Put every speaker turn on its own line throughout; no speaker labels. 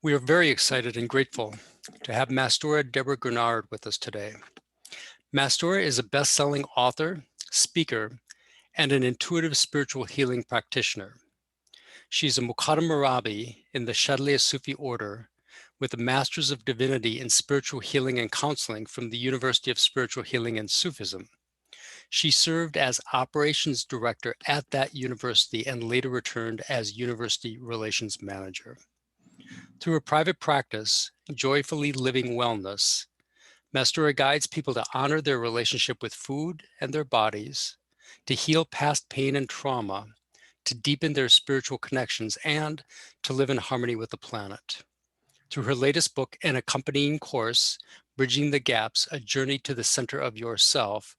We are very excited and grateful to have Mastura Debra Graugnard with us today. Mastura is a best-selling author, speaker, and an intuitive spiritual healing practitioner. She's a Muqaddim Murabbi in the Shadhiliyya Sufi order with a Master's of Divinity in Spiritual Healing and Counseling from the University of Spiritual Healing and Sufism. She served as operations director at that university and later returned as university relations manager. Through her private practice, Joyfully Living Wellness, Mastura guides people to honor their relationship with food and their bodies, to heal past pain and trauma, to deepen their spiritual connections, and to live in harmony with the planet. Through her latest book and accompanying course, Bridging the Gaps, A Journey to the Center of Yourself,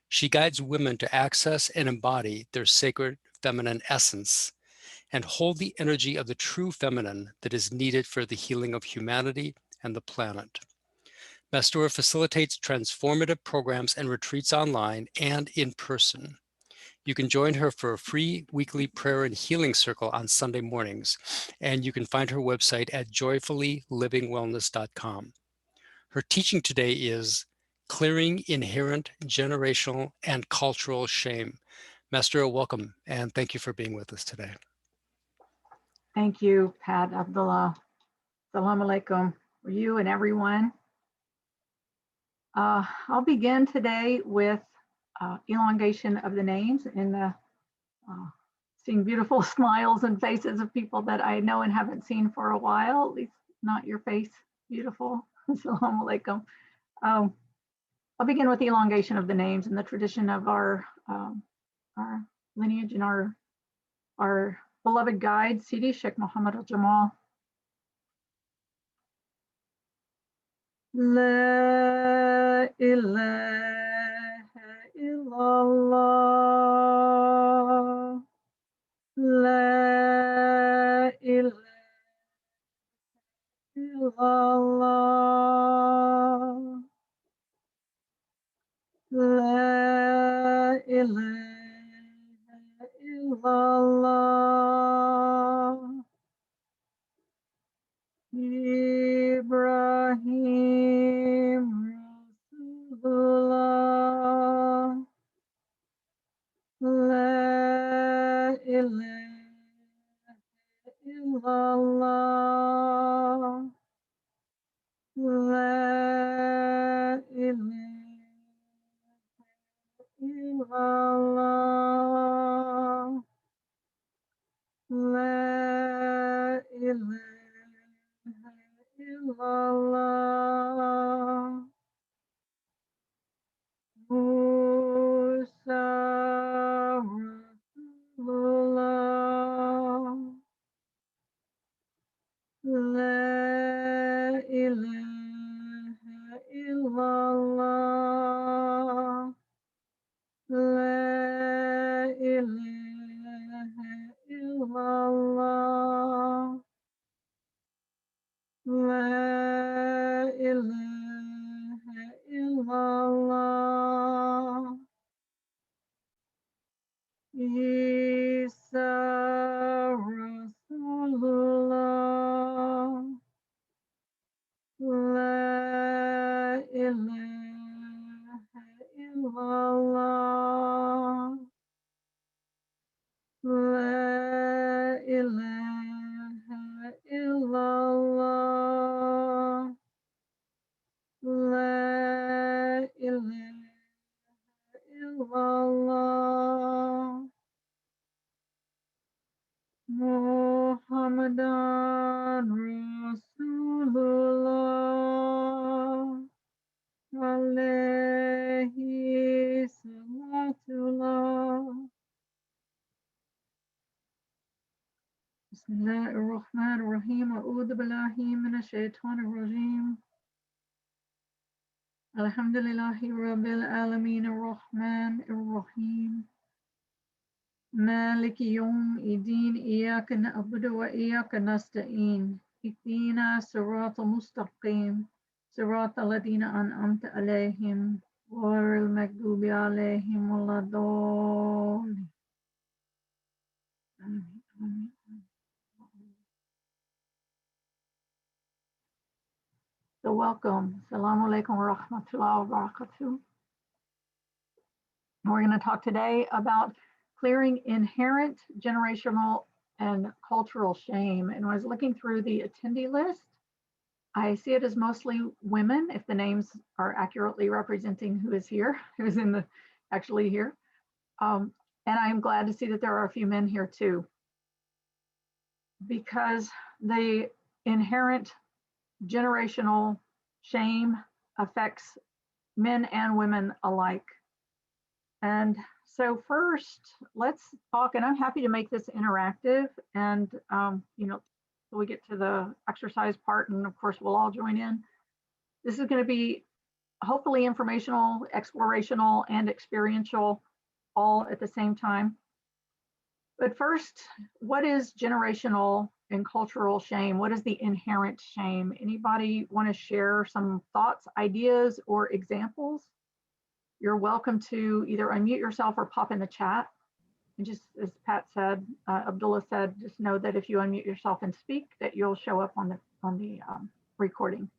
she guides women to access and embody their sacred feminine essence and hold the energy of the true feminine that is needed for the healing of humanity and the planet. Mastura facilitates transformative programs and retreats online and in person. You can join her for a free weekly prayer and healing circle on Sunday mornings, and you can find her website at joyfullylivingwellness.com. Her teaching today is Clearing Inherent Generational and Cultural Shame. Mastura, welcome, and thank you for being with us today.
Thank you, Pat Abdullah. Assalamu alaikum for you and everyone. I'll begin today with elongation of the names and seeing beautiful smiles and faces of people that I know and haven't seen for a while, at least not your face, beautiful. Assalamu alaikum. I'll begin with the elongation of the names in the tradition of our lineage and our beloved guide, Sidi Sheikh Muhammad al-Jamal. La ilaha illallah. La ilaha illallah. La ilaha illallah. Ibrahim Rasulullah. La ilaha illallah. La ilaha illallah. La ilaha illallah. Musa Rasulullah. La ilaha illallah. La ilaha illallah. La ilaha illallah. Isa Rasulullah. La ilaha illallah. La ilaha illallah. La ilaha illallah. Muhammadan Rasulullah. Alayhi salatullah. Bismillahirrahmanirrahim. A'udhu billahi minash shaitanir rajim. Alhamdulillahi rabbil alameen ar-Rahman ar-Rahim. Maliki yawm idin. Iyaka na'budu wa iyaka nasta'in. Ihdina siratal mustaqim. Siratal ladina an'amta alayhim. Ghayril maghdubi alayhim waladdallin. Amin. So welcome. Assalamu alaikum wa rahmatullahi wa barakatuh. We're going to talk today about clearing inherent generational and cultural shame. And when I was looking through the attendee list, I see it as mostly women, if the names are accurately representing who is here, who's actually here. And I'm glad to see that there are a few men here too, because the inherent generational shame affects men and women alike. And so first, let's talk, and I'm happy to make this interactive, and so we get to the exercise part, and of course we'll all join in. This is going to be hopefully informational, explorational, and experiential all at the same time. But first, what is generational and cultural shame? What is the inherent shame? Anybody want to share some thoughts, ideas, or examples? You're welcome to either unmute yourself or pop in the chat. And just as Pat said, Abdullah said, just know that if you unmute yourself and speak, that you'll show up on the recording.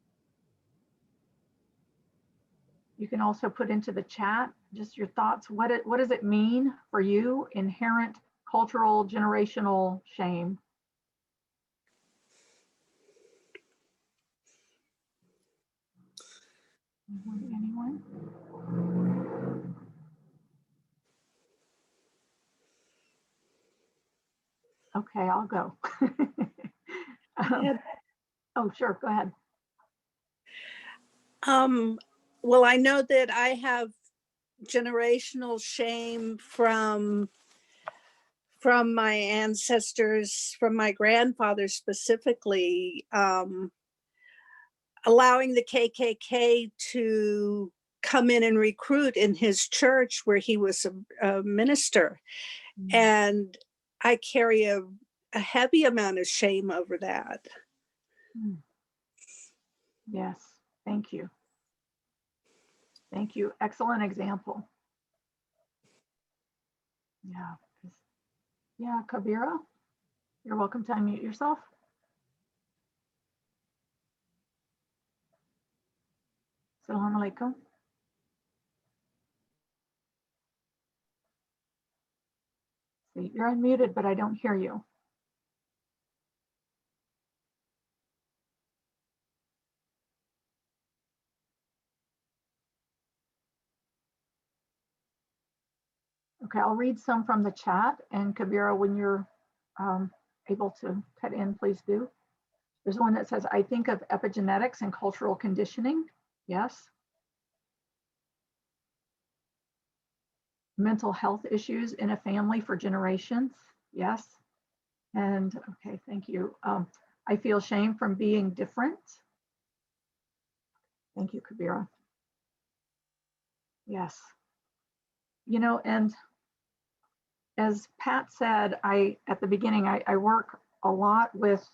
You can also put into the chat just your thoughts. What does it mean for you? Inherent cultural generational shame. Anyone? Okay, I'll go. Oh, sure, go ahead.
Well, I know that I have generational shame from my ancestors, from my grandfather specifically, allowing the KKK to come in and recruit in his church where he was a minister. Mm-hmm. And I carry a heavy amount of shame over that.
Yes, thank you. Thank you. Excellent example. Yeah. Yeah, Kabira, you're welcome to unmute yourself. Assalamu alaikum. See, you're unmuted, but I don't hear you. Okay, I'll read some from the chat, and Kabira, when you're able to cut in, please do. There's one that says, I think of epigenetics and cultural conditioning. Yes. Mental health issues in a family for generations. Yes. And okay, thank you. I feel shame from being different. Thank you, Kabira. Yes. You know, and as Pat said, at the beginning, I work a lot with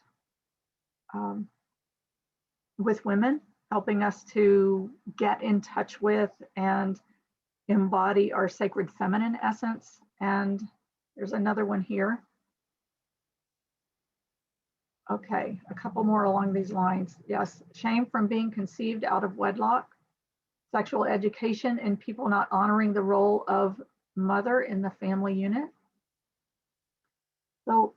women, helping us to get in touch with and embody our sacred feminine essence. And there's another one here. Okay, a couple more along these lines. Yes, shame from being conceived out of wedlock, sexual education, and people not honoring the role of mother in the family unit. So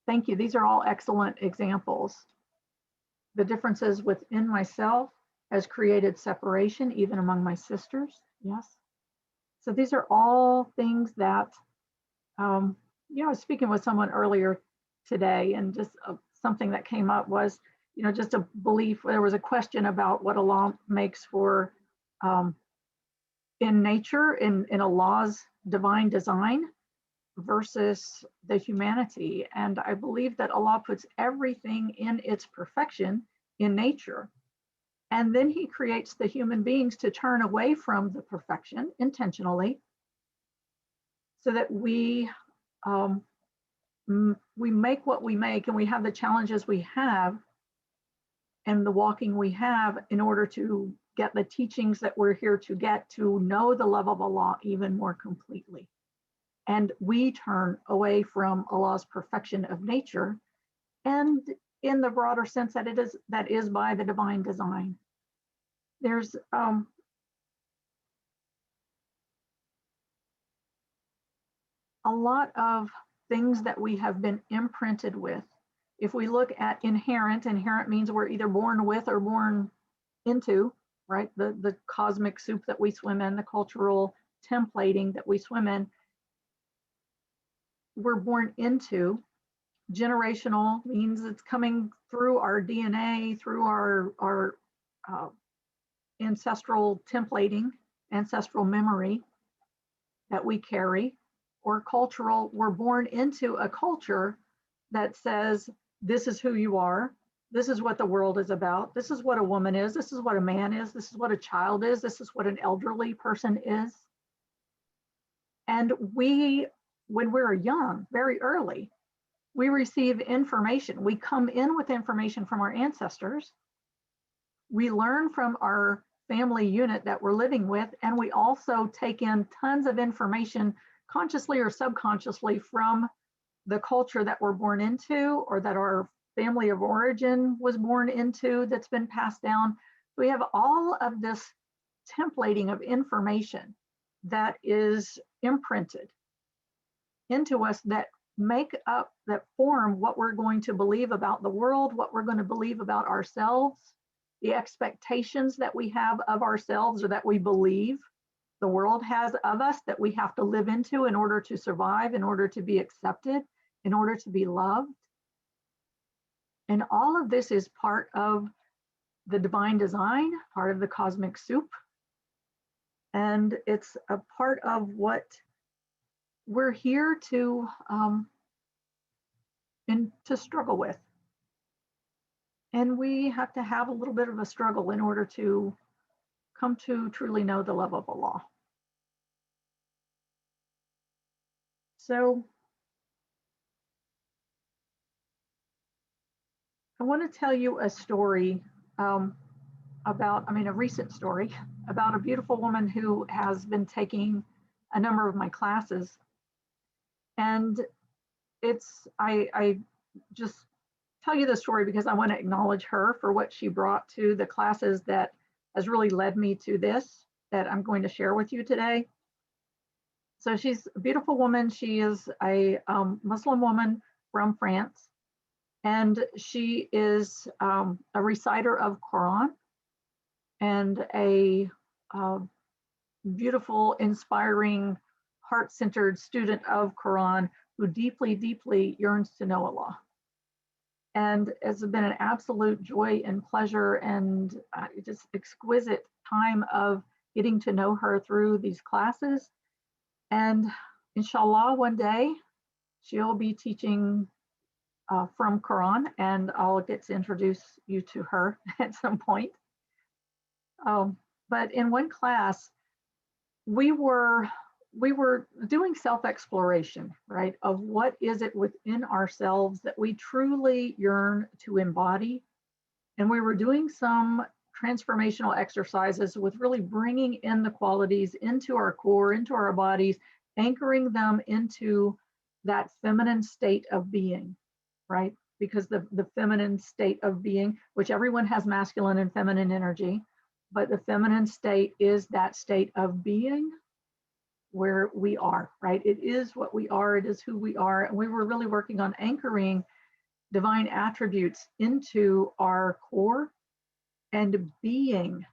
thank you. These are all excellent examples. The differences within myself has created separation, even among my sisters. Yes. So these are all things that, I was speaking with someone earlier today, and just something that came up was, just a belief. There was a question about what Allah makes for in nature, in Allah's divine design versus the humanity. And I believe that Allah puts everything in its perfection in nature. And then he creates the human beings to turn away from the perfection intentionally, so that we make what we make, and we have the challenges we have and the walking we have in order to get the teachings that we're here to get, to know the love of Allah even more completely. And we turn away from Allah's perfection of nature. And in the broader sense that that is by the divine design. There's a lot of things that we have been imprinted with. If we look at inherent means we're either born with or born into, right? The cosmic soup that we swim in, the cultural templating that we swim in, we're born into. Generational means it's coming through our DNA, through our ancestral templating, ancestral memory that we carry. Or cultural, we're born into a culture that says, this is who you are, this is what the world is about, this is what a woman is, this is what a man is, this is what a child is, this is what an elderly person is. And we, when we're young, very early, we receive information. We come in with information from our ancestors. We learn from our family unit that we're living with, and we also take in tons of information consciously or subconsciously from the culture that we're born into or that our family of origin was born into that's been passed down. We have all of this templating of information that is imprinted into us that make up, that form what we're going to believe about the world, what we're going to believe about ourselves, the expectations that we have of ourselves or that we believe the world has of us that we have to live into in order to survive, in order to be accepted, in order to be loved. And all of this is part of the divine design, part of the cosmic soup. And it's a part of what we're here to struggle with. And we have to have a little bit of a struggle in order to come to truly know the love of Allah. So I want to tell you a story a recent story about a beautiful woman who has been taking a number of my classes. And I just tell you the story because I want to acknowledge her for what she brought to the classes that has really led me to this that I'm going to share with you today. So she's a beautiful woman. She is a Muslim woman from France, and she is a reciter of Quran and a beautiful, inspiring, heart-centered student of Quran who deeply, deeply yearns to know Allah. And it's been an absolute joy and pleasure and just exquisite time of getting to know her through these classes. And inshallah, one day she'll be teaching from Quran, and I'll get to introduce you to her at some point. But in one class, we were doing self-exploration, right? Of what is it within ourselves that we truly yearn to embody. And we were doing some transformational exercises with really bringing in the qualities into our core, into our bodies, anchoring them into that feminine state of being, right? Because the feminine state of being, which everyone has masculine and feminine energy, but the feminine state is that state of being where we are, right? It is what we are, it is who we are. And we were really working on anchoring divine attributes into our core and being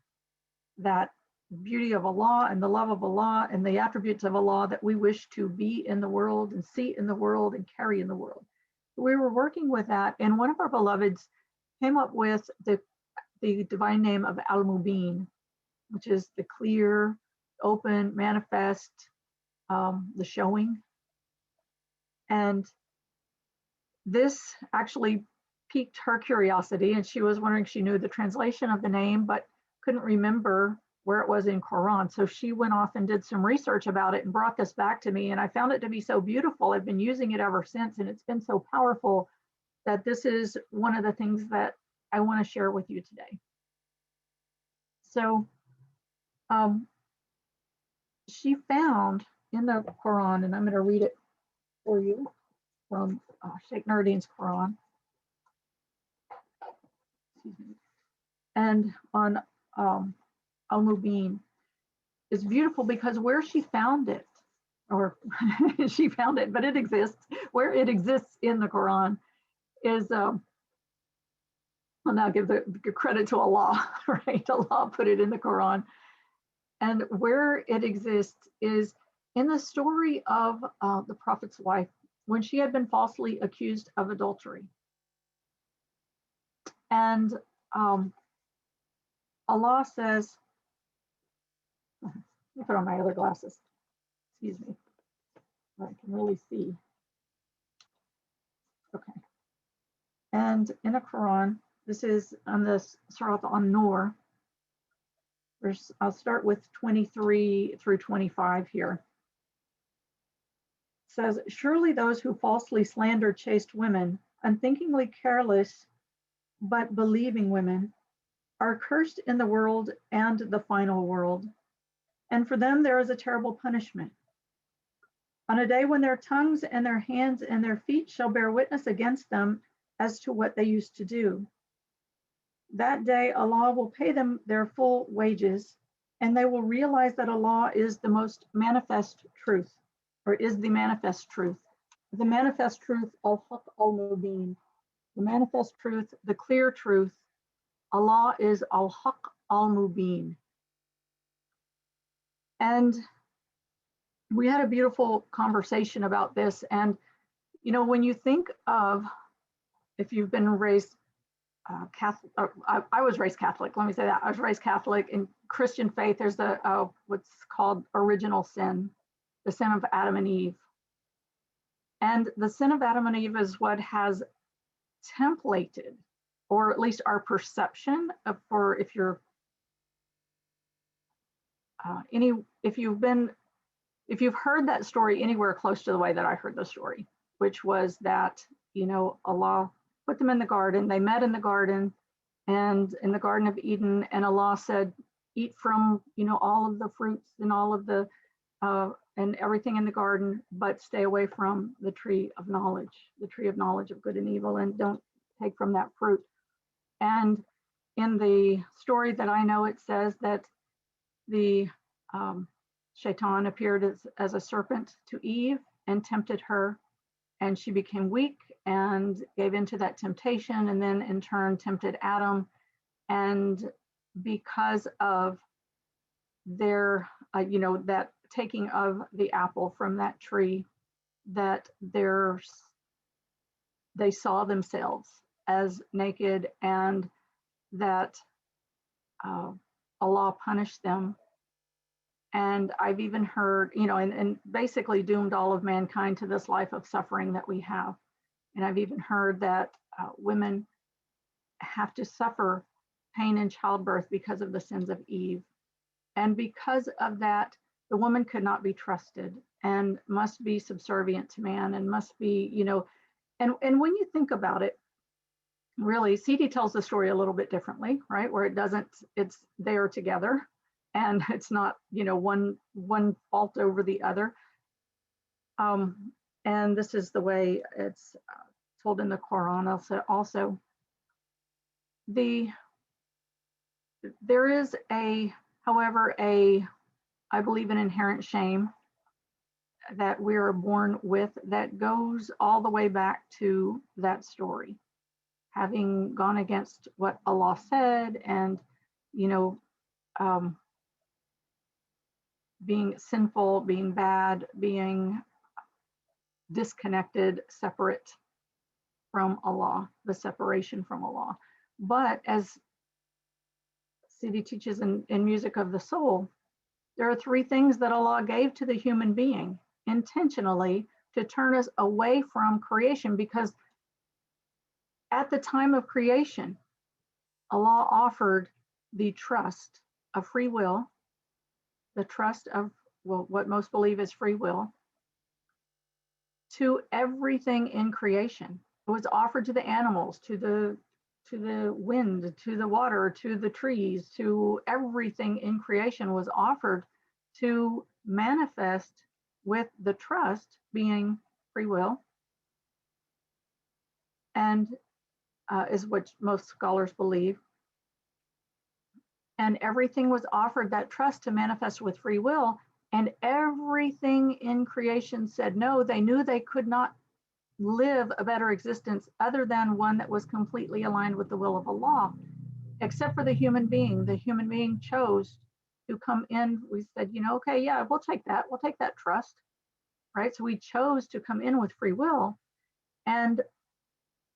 that beauty of Allah and the love of Allah and the attributes of Allah that we wish to be in the world and see in the world and carry in the world. We were working with that, and one of our beloveds came up with the divine name of Al-Mubin, which is the clear, open, manifest, the showing. And this actually piqued her curiosity, and she was wondering, she knew the translation of the name, but couldn't remember where it was in Quran. So she went off and did some research about it and brought this back to me. And I found it to be so beautiful. I've been using it ever since, and it's been so powerful that this is one of the things that I want to share with you today. So she found in the Quran, and I'm going to read it for you from Sheikh Nuruddin's Quran. and on Al-Mubin is beautiful because where she found it, or she found it, but it exists, where it exists in the Quran is, I'll now give the credit to Allah, right? Allah put it in the Quran. And where it exists is in the story of the Prophet's wife, when she had been falsely accused of adultery. And Allah says, let me put on my other glasses, excuse me, I can really see. Okay. And in the Quran, this is on this Surat An-Nur, I'll start with 23 through 25 here. It says, surely those who falsely slander chaste women, unthinkingly careless but believing women, are cursed in the world and the final world, and for them there is a terrible punishment. On a day when their tongues and their hands and their feet shall bear witness against them as to what they used to do. That day Allah will pay them their full wages, and they will realize that Allah is the most manifest truth, or is the manifest truth. The manifest truth, al-haq al-mubin, the manifest truth, the clear truth. Allah is al-haq al-mubin. And we had a beautiful conversation about this. And, you know, when you think of, if you've been raised Catholic, I was raised Catholic, let me say that. I was raised Catholic. In Christian faith, there's the what's called original sin, the sin of Adam and Eve. And the sin of Adam and Eve is what has templated, or at least our perception of, for if you're if you've heard that story anywhere close to the way that I heard the story, which was that, you know, Allah put them in the garden, they met in the garden, and in the Garden of Eden, and Allah said, eat from, you know, all of the fruits and all of the and everything in the garden, but stay away from the tree of knowledge of good and evil, and don't take from that fruit. And in the story that I know, it says that the Shaitan appeared as a serpent to Eve and tempted her, and she became weak and gave into that temptation, and then in turn tempted Adam. And because of their, you know, that taking of the apple from that tree, that they saw themselves as naked, and that Allah punished them. And I've even heard, you know, and basically doomed all of mankind to this life of suffering that we have. And I've even heard that women have to suffer pain in childbirth because of the sins of Eve. And because of that, the woman could not be trusted and must be subservient to man, and must be, you know, and when you think about it, really, CD tells the story a little bit differently, right? Where it doesn't, it's they are together, and it's not, you know, one fault over the other. And this is the way it's told in the Quran. Also, there is however, I believe an inherent shame that we are born with that goes all the way back to that story, having gone against what Allah said, and, you know, being sinful, being bad, being disconnected, separate from Allah, the separation from Allah. But as CD teaches in Music of the Soul, there are three things that Allah gave to the human being intentionally to turn us away from creation, because at the time of creation, Allah offered the trust of free will, the trust of, well, what most believe is free will, to everything in creation. It was offered to the animals, to the wind, to the water, to the trees, to everything in creation was offered to manifest with the trust being free will, and is what most scholars believe. And everything was offered that trust to manifest with free will. And everything in creation said no. They knew they could not live a better existence other than one that was completely aligned with the will of Allah, except for the human being. The human being chose to come in. We said, you know, okay, yeah, we'll take that. We'll take that trust, right? So we chose to come in with free will. And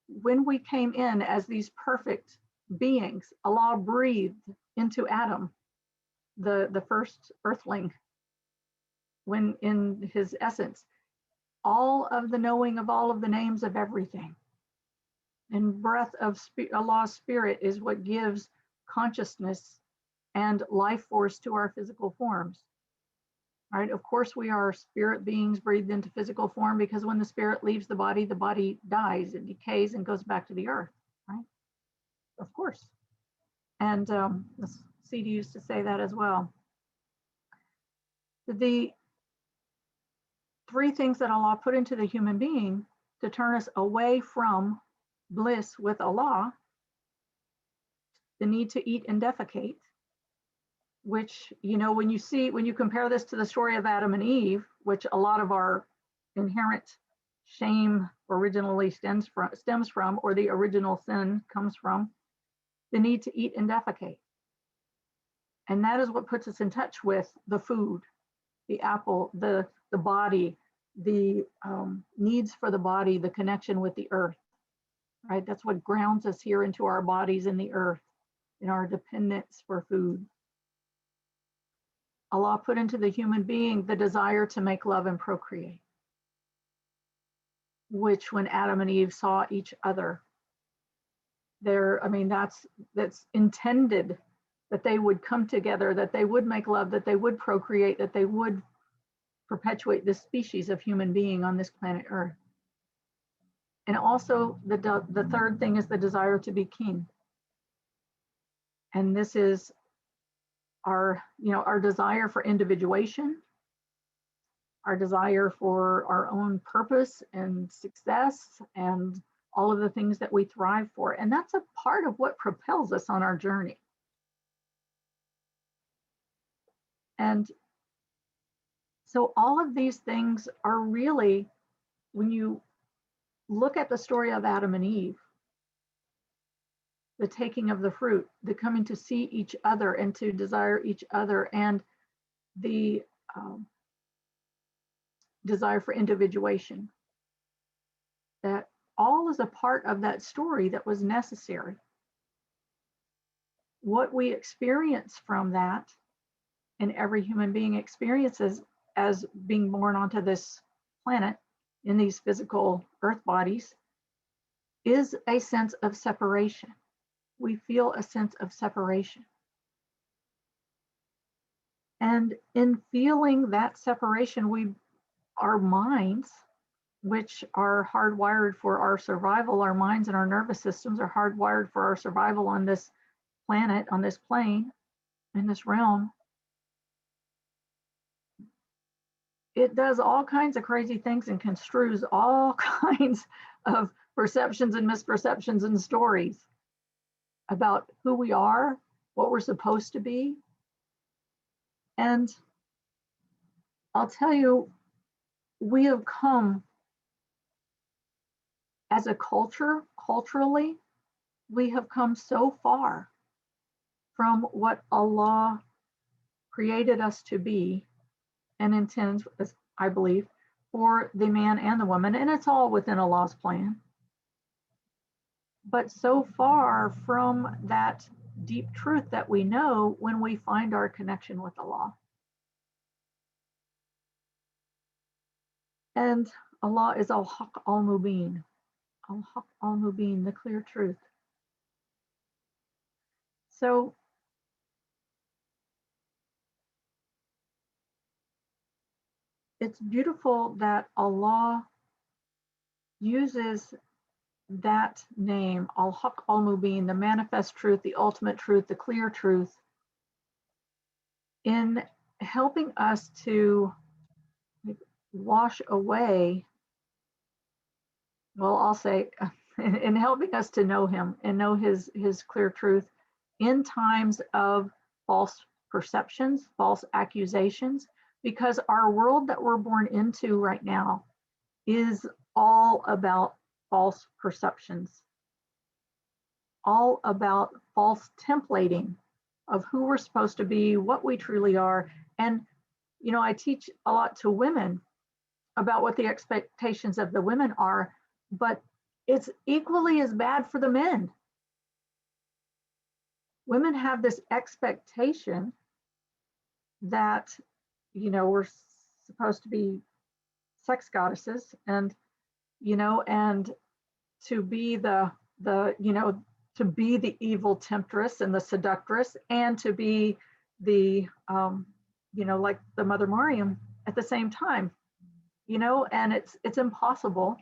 when we came in as these perfect beings, Allah breathed into Adam, the first earthling, when in his essence, all of the knowing of all of the names of everything. And breath of Allah's spirit is what gives consciousness and life force to our physical forms. Right? Of course, we are spirit beings breathed into physical form, because when the spirit leaves the body dies, it decays and goes back to the earth, right? Of course. And the CD used to say that as well. The three things that Allah put into the human being to turn us away from bliss with Allah: the need to eat and defecate, which, you know, when you compare this to the story of Adam and Eve, which a lot of our inherent shame originally stems from, or the original sin comes from, the need to eat and defecate. And that is what puts us in touch with the food, the apple, the body, the needs for the body, the connection with the earth, right? That's what grounds us here into our bodies and the earth, in our dependence for food. Allah put into the human being the desire to make love and procreate, which when Adam and Eve saw each other, that's intended, that they would come together, that they would make love, that they would procreate, that they would perpetuate this species of human being on this planet Earth. And also the third thing is the desire to be king. And this is our desire for individuation, our desire for our own purpose and success, and all of the things that we thrive for. And that's a part of what propels us on our journey. And so all of these things are really, when you look at the story of Adam and Eve, the taking of the fruit, the coming to see each other and to desire each other, and the desire for individuation, that all is a part of that story that was necessary. What we experience from that, and every human being experiences as being born onto this planet in these physical earth bodies, is a sense of separation. We feel a sense of separation. And in feeling that separation, our minds, which are hardwired for our survival, our minds and our nervous systems are hardwired for our survival on this planet, on this plane, in this realm. It does all kinds of crazy things and construes all kinds of perceptions and misperceptions and stories about who we are, what we're supposed to be. And I'll tell you, we have come as a culture, culturally, we have come so far from what Allah created us to be and intends, I believe, for the man and the woman, and it's all within Allah's plan. But so far from that deep truth that we know when we find our connection with Allah. And Allah is Al-Haq Al-Mubin. Al-Haq Al-Mubin, the clear truth. So it's beautiful that Allah uses that name, Al-Haq Al-Mubin, the manifest truth, the ultimate truth, the clear truth, in helping us to wash away, well, I'll say, in helping us to know him and know his clear truth in times of false perceptions, false accusations, because our world that we're born into right now is all about false perceptions, all about false templating of who we're supposed to be, what we truly are. And, you know, I teach a lot to women about what the expectations of the women are, but it's equally as bad for the men. Women have this expectation that, you know, we're supposed to be sex goddesses, and, you know, and to be the you know, to be the evil temptress and the seductress, and to be the you know, like the Mother Mariam at the same time, you know, and it's impossible.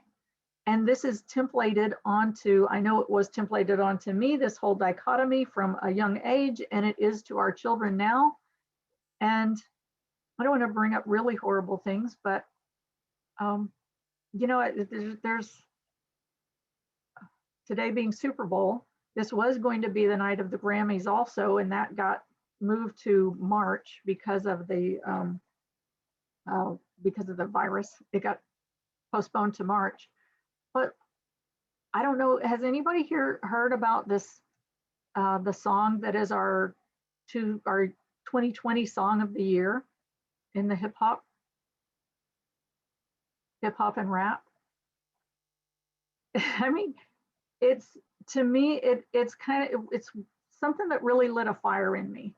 And this is templated onto, I know it was templated onto me, this whole dichotomy from a young age, and it is to our children now. And I don't want to bring up really horrible things, but you know, there's today being Super Bowl, this was going to be the night of the Grammys also, and that got moved to March because of the virus. It got postponed to March. But I don't know, has anybody here heard about this, the song that is our 2020 song of the year in the hip hop and rap? I mean, it's, to me, it's kind of, it's something that really lit a fire in me,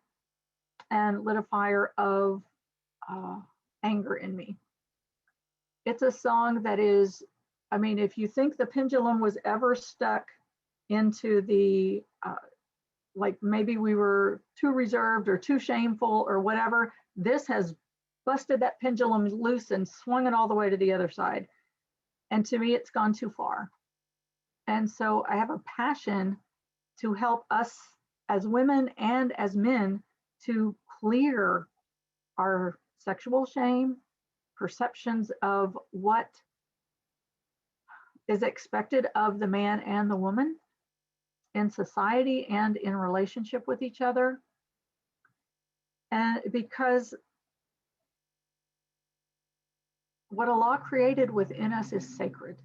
and lit a fire of anger in me. It's a song that is, I mean, if you think the pendulum was ever stuck into the, like maybe we were too reserved or too shameful or whatever, this has busted that pendulum loose and swung it all the way to the other side. And to me, it's gone too far. And so I have a passion to help us as women and as men to clear our sexual shame, perceptions of what is expected of the man and the woman in society and in relationship with each other. And because what Allah created within us is sacred.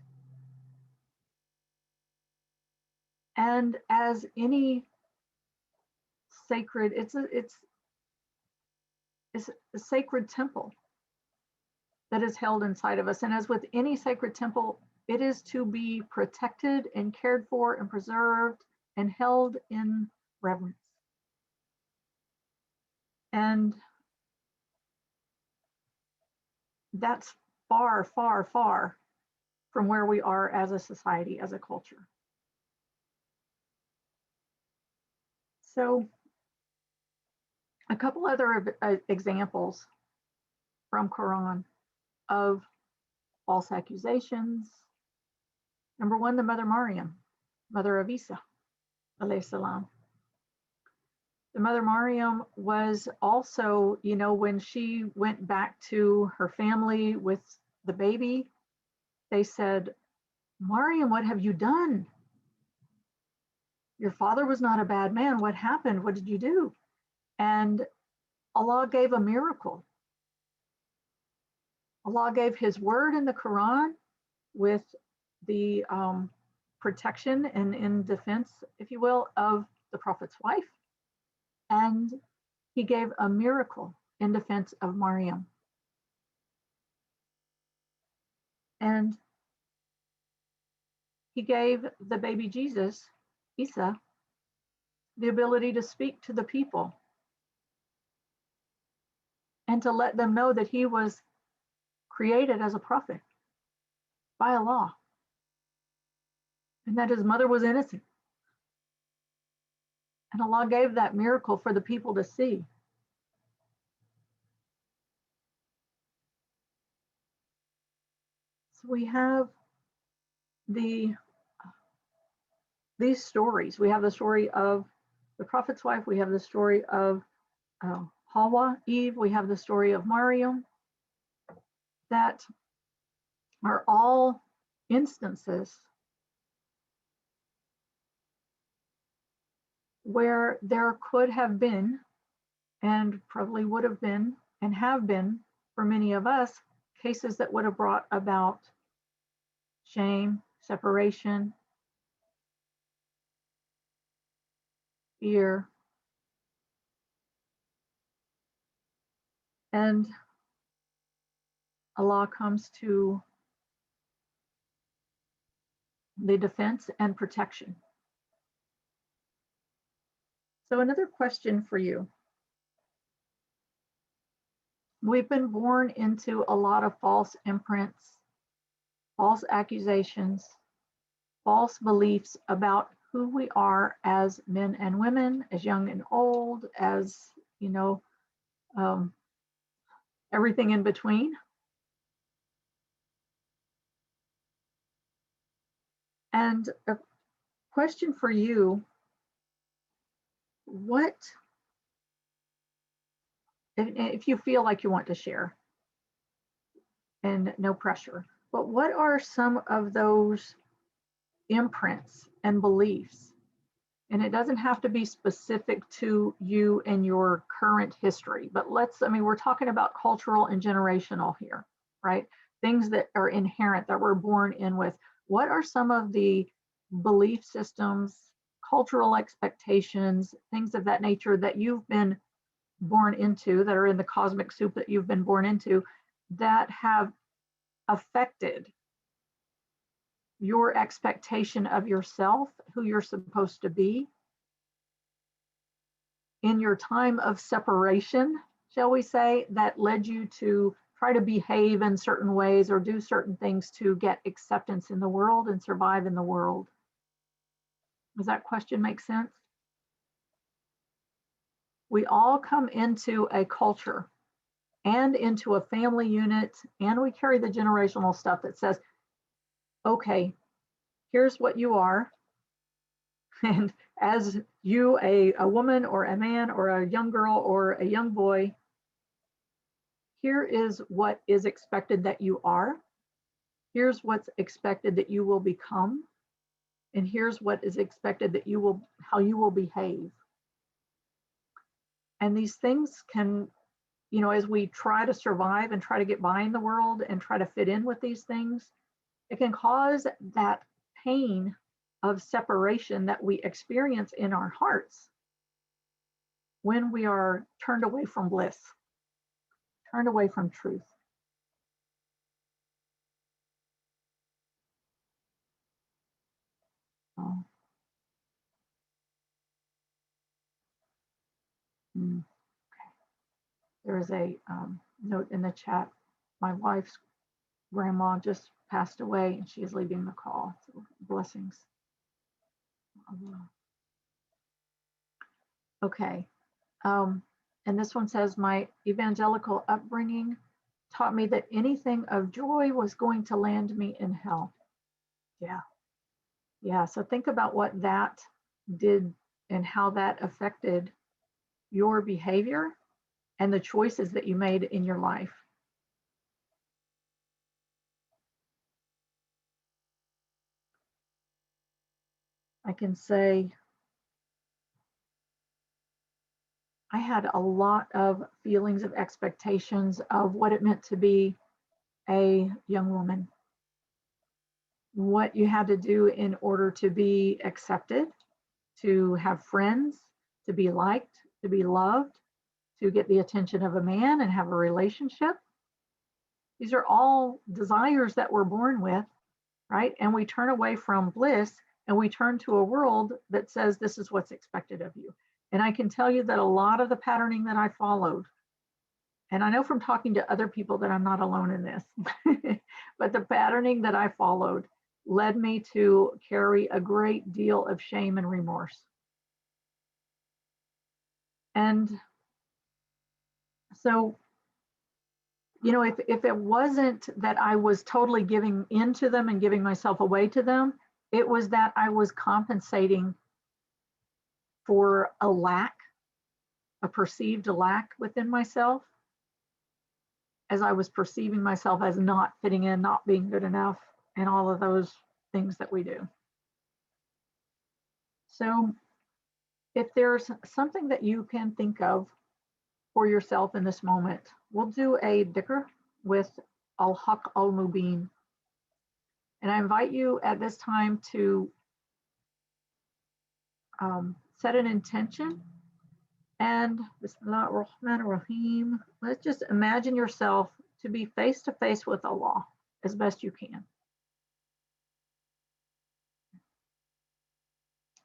And as any sacred, it's a sacred temple that is held inside of us. And as with any sacred temple, it is to be protected and cared for and preserved and held in reverence. And that's far, far, far from where we are as a society, as a culture. So a couple other examples from Quran of false accusations. Number one, the Mother Mariam, mother of Isa, alayhi salam. The Mother Mariam was also, you know, when she went back to her family with the baby, they said, Mariam, what have you done? Your father was not a bad man. What happened? What did you do? And Allah gave a miracle. Allah gave his word in the Quran with the protection and in defense, if you will, of the Prophet's wife. And he gave a miracle in defense of Maryam. And he gave the baby Jesus, Isa, the ability to speak to the people and to let them know that he was created as a prophet by Allah, and that his mother was innocent. And Allah gave that miracle for the people to see. So we have these stories. We have the story of the Prophet's wife. We have the story of Hawa, Eve. We have the story of Maryam, that are all instances where there could have been and probably would have been and have been for many of us cases that would have brought about shame, separation, fear, and Allah comes to the defense and protection. So another question for you. We've been born into a lot of false imprints, false accusations, false beliefs about who we are as men and women, as young and old, as, you know, everything in between. And a question for you, what, if you feel like you want to share, and no pressure, but what are some of those imprints and beliefs? And it doesn't have to be specific to you and your current history, but we're talking about cultural and generational here, right? Things that are inherent, that we're born in with. What are some of the belief systems, cultural expectations, things of that nature that you've been born into, that are in the cosmic soup that you've been born into, that have affected your expectation of yourself, who you're supposed to be in your time of separation, shall we say, that led you to try to behave in certain ways or do certain things to get acceptance in the world and survive in the world? Does that question make sense? We all come into a culture and into a family unit, and we carry the generational stuff that says, okay, here's what you are. And as you, a woman or a man or a young girl or a young boy, here is what is expected that you are. Here's what's expected that you will become. And here's what is expected that you will, how you will behave. And these things can, you know, as we try to survive and try to get by in the world and try to fit in with these things, it can cause that pain of separation that we experience in our hearts when we are turned away from bliss, turned away from truth. Oh. Okay. There is a note in the chat. My wife's grandma just passed away and she is leaving the call. So blessings. Okay. And this one says, my evangelical upbringing taught me that anything of joy was going to land me in hell. Yeah. Yeah. So think about what that did and how that affected your behavior and the choices that you made in your life. I can say I had a lot of feelings of expectations of what it meant to be a young woman, what you had to do in order to be accepted, to have friends, to be liked, to be loved, to get the attention of a man and have a relationship. These are all desires that we're born with, right? And we turn away from bliss and we turn to a world that says this is what's expected of you. And I can tell you that a lot of the patterning that I followed, and I know from talking to other people that I'm not alone in this, but the patterning that I followed led me to carry a great deal of shame and remorse. And so, you know, if it wasn't that I was totally giving into them and giving myself away to them, it was that I was compensating for a lack, a perceived lack within myself, as I was perceiving myself as not fitting in, not being good enough, and all of those things that we do. So if there's something that you can think of for yourself in this moment. We'll do a dhikr with al-haq al-mubin. And I invite you at this time to set an intention. And Bismillah ar-Rahman ar-Rahim. Let's just imagine yourself to be face to face with Allah as best you can.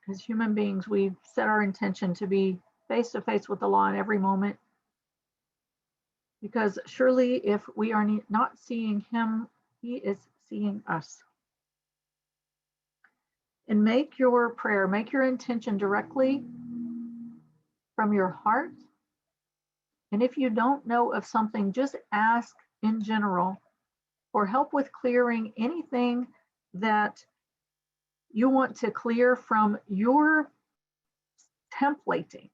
As human beings, we set our intention to be face to face with Allah in every moment. Because surely if we are not seeing Him, He is seeing us. And make your prayer, make your intention directly from your heart. And if you don't know of something, just ask in general for help with clearing anything that you want to clear from your templating,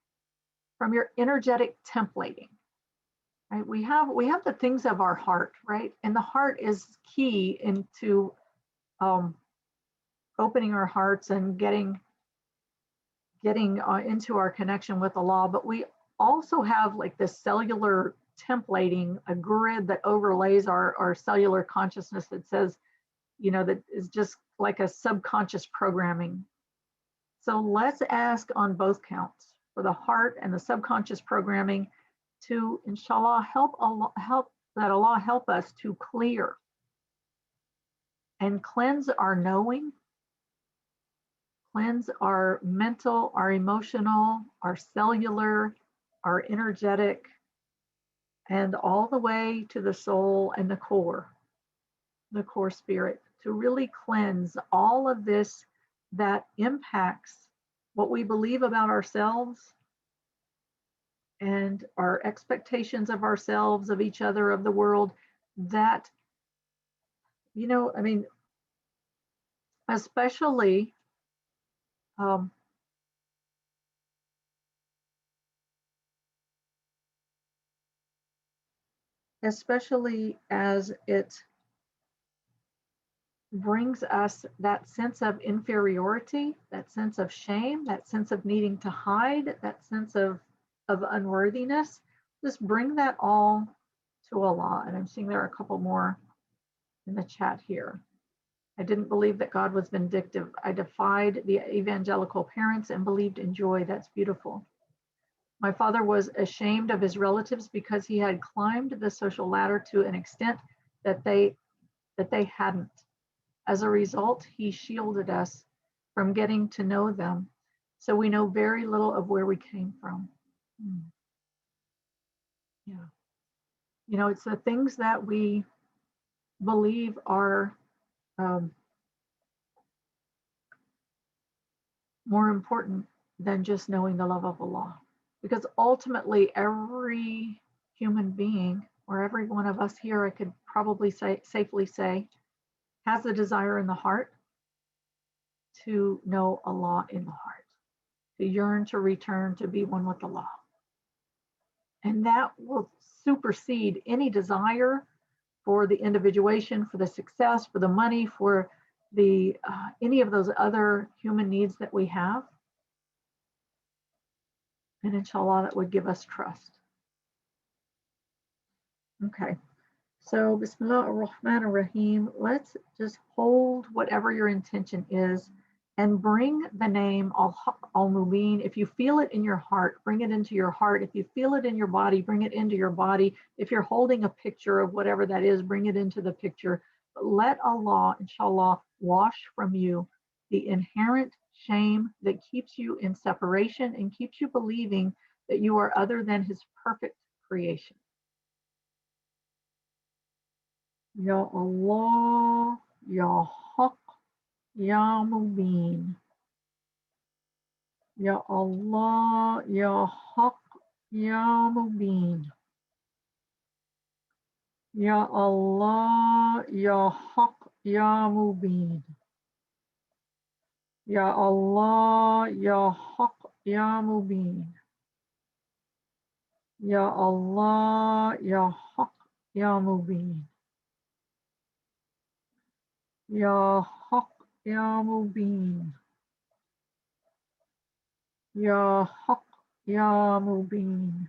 from your energetic templating. Right? We have the things of our heart, right? And the heart is key into opening our hearts and getting into our connection with Allah. But we also have like this cellular templating, a grid that overlays our cellular consciousness that says, you know, that is just like a subconscious programming. So let's ask on both counts, for the heart and the subconscious programming, to inshallah help Allah help us to clear and cleanse our knowing, cleanse our mental, our emotional, our cellular, our energetic, and all the way to the soul and the core spirit, to really cleanse all of this that impacts what we believe about ourselves and our expectations of ourselves, of each other, of the world. That, you know, I mean, especially as it brings us that sense of inferiority, that sense of shame, that sense of needing to hide, that sense of unworthiness. Just bring that all to Allah. And I'm seeing there are a couple more in the chat here. I didn't believe that God was vindictive. I defied the evangelical parents and believed in joy. That's beautiful. My father was ashamed of his relatives because he had climbed the social ladder to an extent that they hadn't. As a result, he shielded us from getting to know them, so we know very little of where we came from. Yeah. You know, it's the things that we believe are more important than just knowing the love of Allah. Because ultimately, every human being, or every one of us here, I could probably safely say, has a desire in the heart to know Allah in the heart, to yearn to return to be one with Allah. And that will supersede any desire for the individuation, for the success, for the money, for the any of those other human needs that we have. And inshallah, that would give us trust. Okay. So, Bismillah ar-Rahman ar-Rahim, let's just hold whatever your intention is and bring the name al-Haq al-Mubin. If you feel it in your heart, bring it into your heart. If you feel it in your body, bring it into your body. If you're holding a picture of whatever that is, bring it into the picture. But let Allah, inshallah, wash from you the inherent shame that keeps you in separation and keeps you believing that you are other than His perfect creation. Ya Allah, Ya Haq, Ya Mubin. Ya Allah, Ya Haq, Ya Mubin. Ya Allah, Ya Haq, Ya Mubin. Ya Allah, Ya Haq, Ya Mubin. Ya Allah, Ya Haq, Ya Mubin. Ya Haq, Ya Mubin. Ya Haq, Ya Mubin.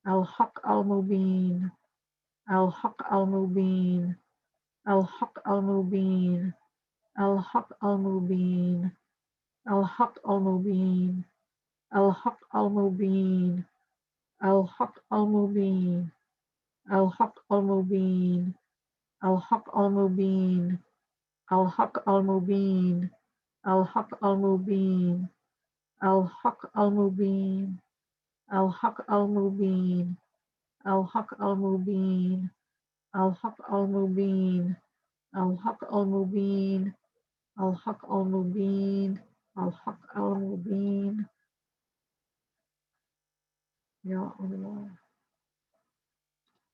Al-Haq al-Mubin, Al-Haq al-Mubin, Al-Haq al-Mubin, Al-Haq al-Mubin, Al-Haq al-Mubin, Al-Haq al-Mubin, Al-Haq al-Mubin, Al-Haq al-Mubin, Al-Haq al-Mubin, Al-Haq al-Mubin, Al-Haq al-Mubin, Al-Haq al-Mubin, Al-Haq al-Mubin, Al-Haq al-Mubin, Al-Haq al-Mubin, Al-Haq al-Mubin, Al-Haq al-Mubin, Al-Haq al-Mubin. Ya Allah.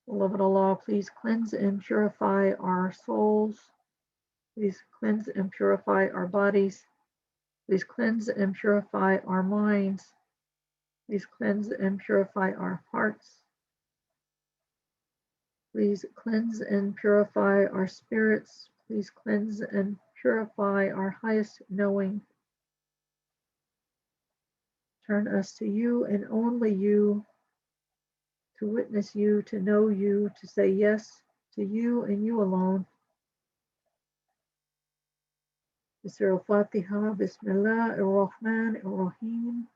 Beloved Allah, please cleanse and purify our souls. Please cleanse and purify our bodies. Please cleanse and purify our minds. Please cleanse and purify our hearts. Please cleanse and purify our spirits. Please cleanse and purify our highest knowing. Turn us to you and only you, to witness you, to know you, to say yes to you and you alone. Surah Al-Fatiha, Bismillah ar-Rahman ar-Rahim.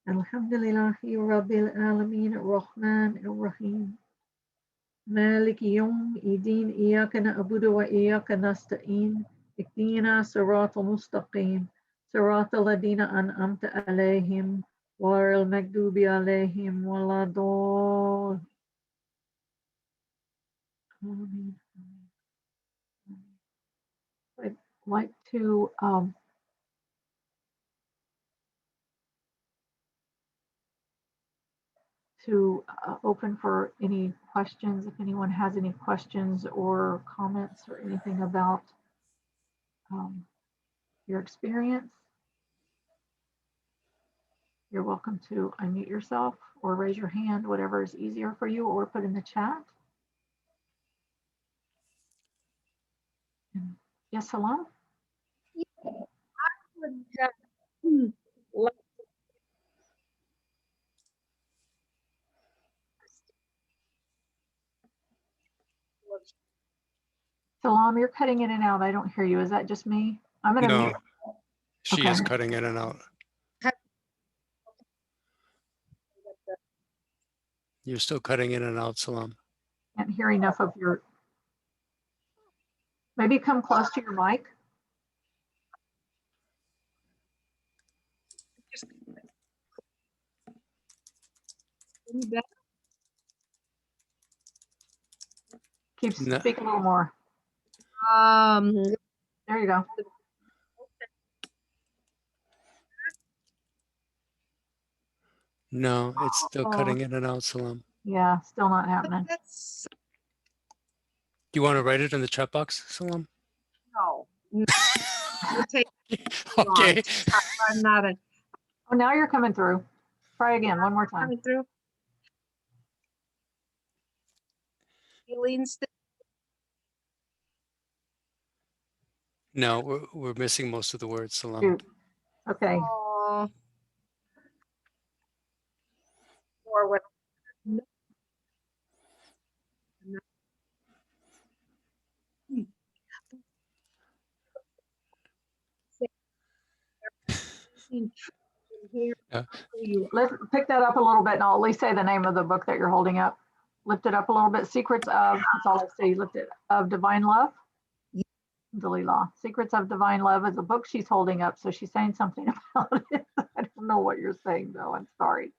Alhamdulillahi Rabbil Alameen ar-Rahman ar-Rahim. مالك يوم الدين إياك نعبد وإياك نستعين اهدنا صراط مستقيم صراط الذين أنعمت عليهم غير المغضوب عليهم ولا الضالين. I'd like to open for any questions, if anyone has any questions or comments or anything about your experience. You're welcome to unmute yourself or raise your hand, whatever is easier for you, or put in the chat. Yes, Salam? Salam, you're cutting in and out. I don't hear you. Is that just me? I'm going to
No,
mute.
she
Okay.
is cutting in and out. You're still cutting in and out, Salam.
Can't hear enough of your. Maybe come close to your mic. Keep
No.
speak a little more. There you go.
No, it's still cutting in and out, Salam.
Yeah, still not happening.
You want to write it in the chat box, Salam?
No. Take
Okay.
I'm not a
Oh, now you're coming through. Try again, one more time.
coming through. Feelings.
No, we're missing most of the words, Salam.
Shoot. Okay.
Or what?
Pick that up a little bit and I'll at least say the name of the book that you're holding up. Lift it up a little bit. Secrets of, that's all I see. Lift it, of Divine Love. Alhamdulillah. Secrets of Divine Love is a book she's holding up. So she's saying something about it. I don't know what you're saying though. I'm sorry.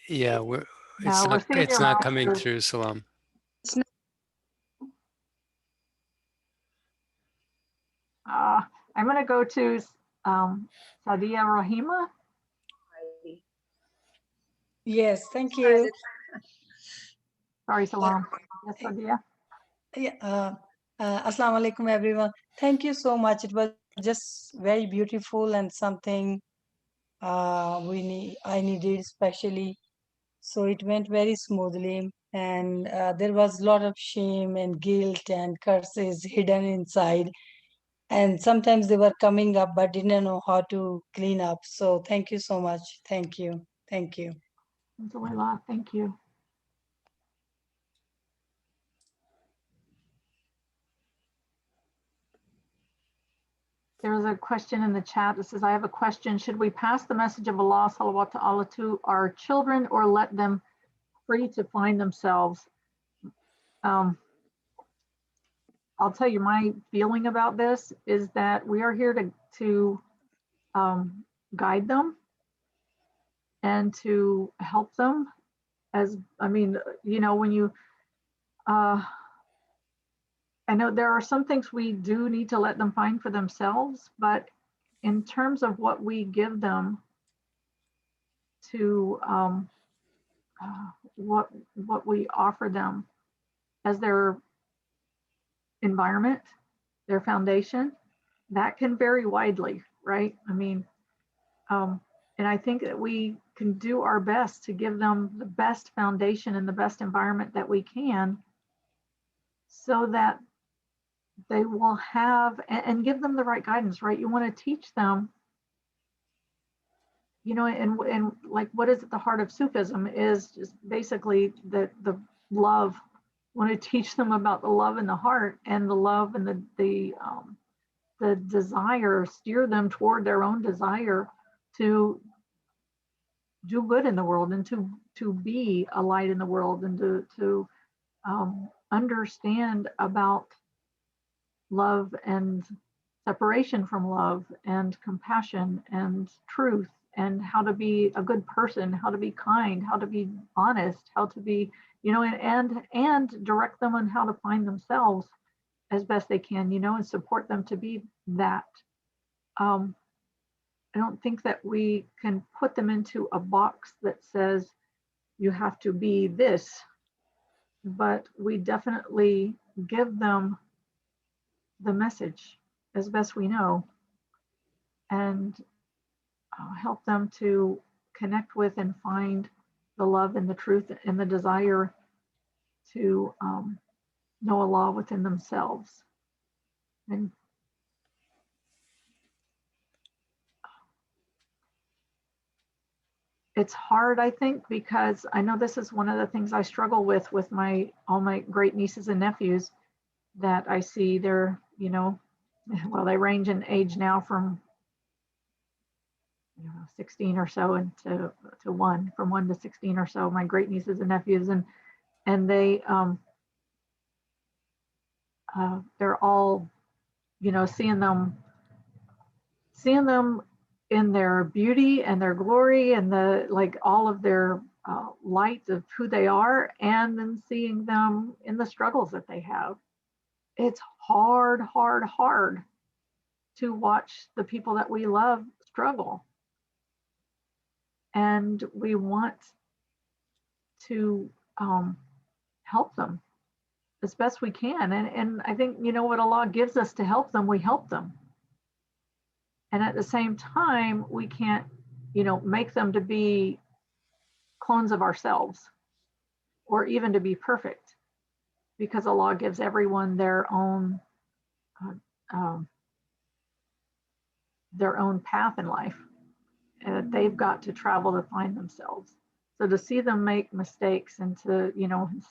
Yeah, it's not coming through, Salam.
I'm going to go to Shadhiliyya Rahima.
Yes, thank you.
Sorry, Salam. Yes, Shadhiliyya.
Yeah, Assalamu alaikum, everyone. Thank you so much. It was just very beautiful and something I needed especially. So it went very smoothly, and there was a lot of shame and guilt and curses hidden inside. And sometimes they were coming up but didn't know how to clean up. So thank you so much. Thank you. Thank you.
Alhamdulillah, thank you. There's a question in the chat that says, I have a question. Should we pass the message of Allah, salawat ta'ala, to our children or let them free to find themselves? I'll tell you my feeling about this is that we are here to guide them and to help them. When you, I know there are some things we do need to let them find for themselves, but in terms of what we give them to what we offer them as their environment, their foundation, that can vary widely, right? And I think that we can do our best to give them the best foundation and the best environment that we can so that they will have, and give them the right guidance, right? You want to teach them, and like, what is at the heart of Sufism is just basically the love. You want to teach them about the love in the heart and the love and the desire, steer them toward their own desire to do good in the world and to be a light in the world and to understand about love and separation from love and compassion and truth and how to be a good person, how to be kind, how to be honest, how to be, and direct them on how to find themselves as best they can, and support them to be that. I don't think that we can put them into a box that says you have to be this, but we definitely give them the message as best we know and help them to connect with and find the love and the truth and the desire to know Allah within themselves. And it's hard, I think, because I know this is one of the things I struggle with all my great nieces and nephews that I see. They're, well, they range in age now from 16 or so and from 1 to 16 or so, my great nieces and nephews, and they they're all, seeing them in their beauty and their glory and all of their light of who they are, and then seeing them in the struggles that they have. It's hard to watch the people that we love struggle. And we want to help them as best we can. And I think, what Allah gives us to help them, we help them. And at the same time, we can't, make them to be clones of ourselves or even to be perfect, because Allah gives everyone their own path in life. They've got to travel to find themselves. So to see them make mistakes and to,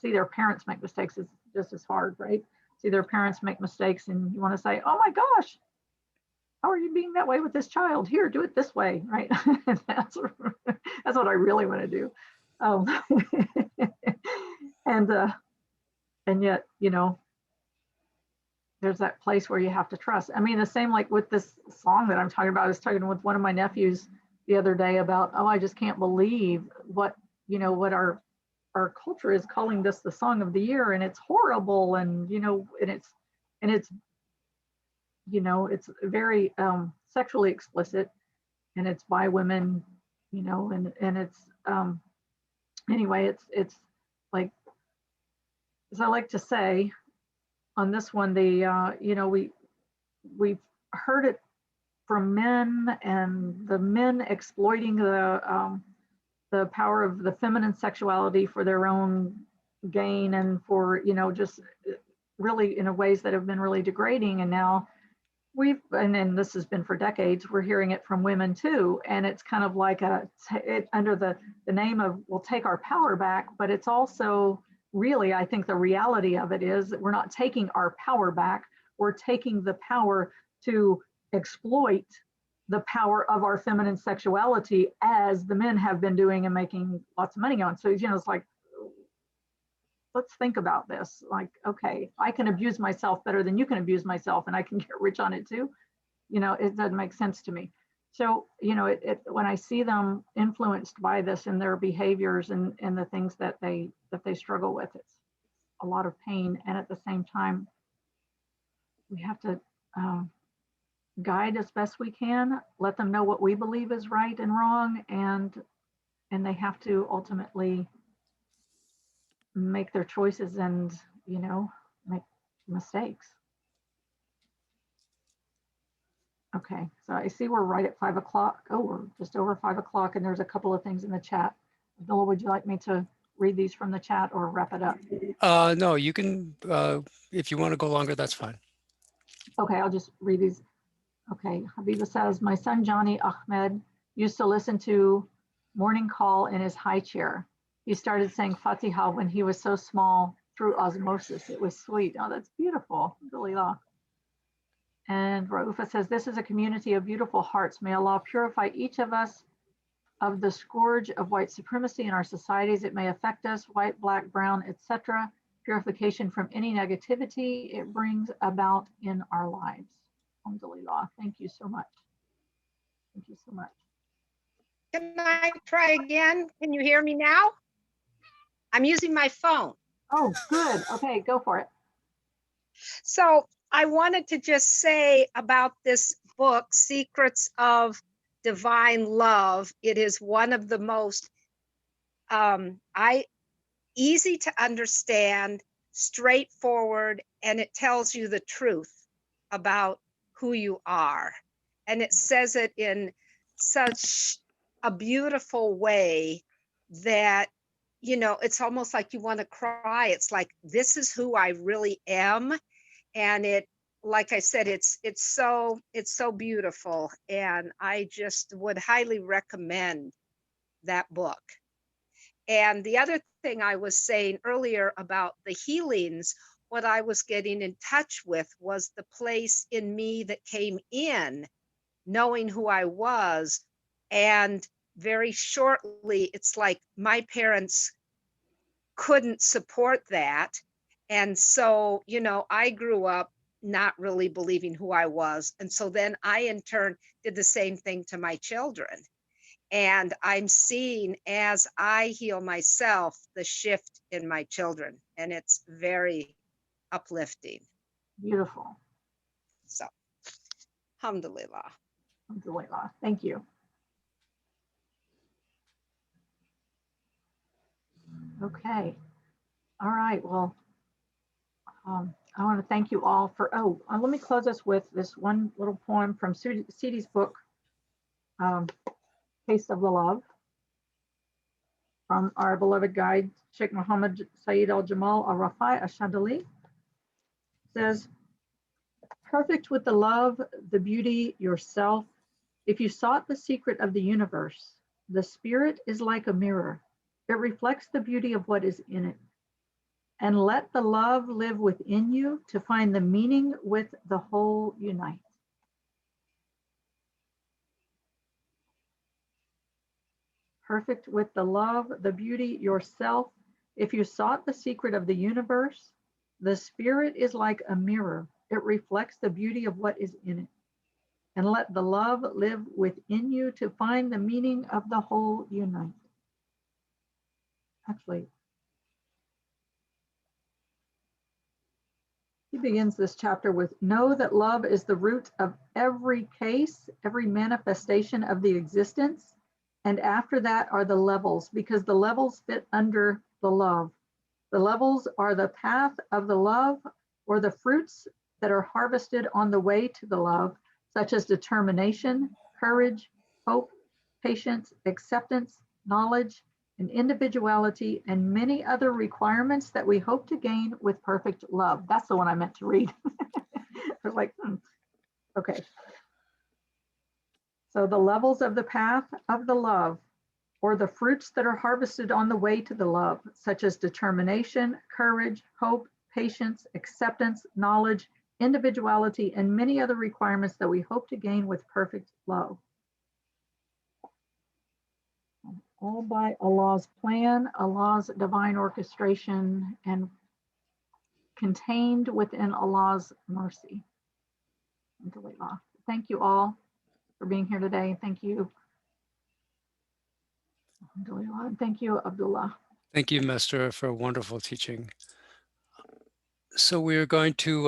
see their parents make mistakes is just as hard, right? See their parents make mistakes and you want to say, oh my gosh, how are you being that way with this child? Here, do it this way, right? that's what I really want to do. And yet, there's that place where you have to trust. I mean, the same like with this song that I'm talking about. I was talking with one of my nephews the other day about, I just can't believe what our culture is calling this the song of the year, and it's horrible, and it's very sexually explicit, and it's by women, and it's anyway, it's like, as I like to say on this one, we've heard it from men, and the men exploiting the power of the feminine sexuality for their own gain and for, just really in ways that have been really degrading. And now, and then this has been for decades, we're hearing it from women too. And it's kind of like under the name of, we'll take our power back, but it's also really, I think the reality of it is that we're not taking our power back. We're taking the power to exploit the power of our feminine sexuality, as the men have been doing and making lots of money on. So, it's like, let's think about this. Like, okay, I can abuse myself better than you can abuse myself, and I can get rich on it too. It doesn't make sense to me. So, when I see them influenced by this in their behaviors and the things that they struggle with, it's a lot of pain. And at the same time, we have to guide as best we can, let them know what we believe is right and wrong, and they have to ultimately make their choices and, make mistakes. Okay, so I see we're right at 5 o'clock. Oh, we're just over 5 o'clock, and there's a couple of things in the chat. Abdullah, would you like me to read these from the chat or wrap it up?
No, you can, if you want to go longer, that's fine.
Okay, I'll just read these. Okay, Habiba says, my son Johnny Ahmed used to listen to morning call in his high chair. He started saying Fatiha when he was so small through osmosis. It was sweet. Oh, that's beautiful. Alhamdulillah. And Raufa says, this is a community of beautiful hearts. May Allah purify each of us of the scourge of white supremacy in our societies. It may affect us, white, black, brown, etc. Purification from any negativity it brings about in our lives. Alhamdulillah. Thank you so much. Thank you so much.
Can I try again? Can you hear me now? I'm using my phone.
Oh, good. Okay, go for it.
So I wanted to just say about this book, Secrets of Divine Love. It is one of the most easy to understand, straightforward, and it tells you the truth about who you are. And it says it in such a beautiful way that, it's almost like you want to cry. It's like, this is who I really am. And it, like I said, it's so beautiful. And I just would highly recommend that book. And the other thing I was saying earlier about the healings, what I was getting in touch with was the place in me that came in, knowing who I was. And very shortly, it's like my parents couldn't support that. And so, I grew up not really believing who I was. And so then I, in turn, did the same thing to my children. And I'm seeing, as I heal myself, the shift in my children. And it's very uplifting.
Beautiful.
So, alhamdulillah.
Alhamdulillah. Thank you. Okay. All right. Well, I want to thank you all for, let me close us with this one little poem from Sidi's book, Taste of the Love, from our beloved guide, Sheikh Muhammad Saeed al-Jamal al-Rafai al-Shadhiliyya. Says, perfect with the love, the beauty, yourself, if you sought the secret of the universe, the spirit is like a mirror. It reflects the beauty of what is in it. And let the love live within you to find the meaning with the whole unite. Perfect with the love, the beauty, yourself. If you sought the secret of the universe, the spirit is like a mirror. It reflects the beauty of what is in it. And let the love live within you to find the meaning of the whole unite. Actually, he begins this chapter with, know that love is the root of every case, every manifestation of the existence. And after that are the levels, because the levels fit under the love. The levels are the path of the love, or the fruits that are harvested on the way to the love, such as determination, courage, hope, patience, acceptance, knowledge, and individuality, and many other requirements that we hope to gain with perfect love. That's the one I meant to read. I was like, Okay. So the levels of the path of the love, or the fruits that are harvested on the way to the love, such as determination, courage, hope, patience, acceptance, knowledge, individuality, and many other requirements that we hope to gain with perfect love. All by Allah's plan, Allah's divine orchestration, and contained within Allah's mercy. Thank you all for being here today. Thank you. Thank you, Abdullah.
Thank you, Master, for a wonderful teaching. So we are going to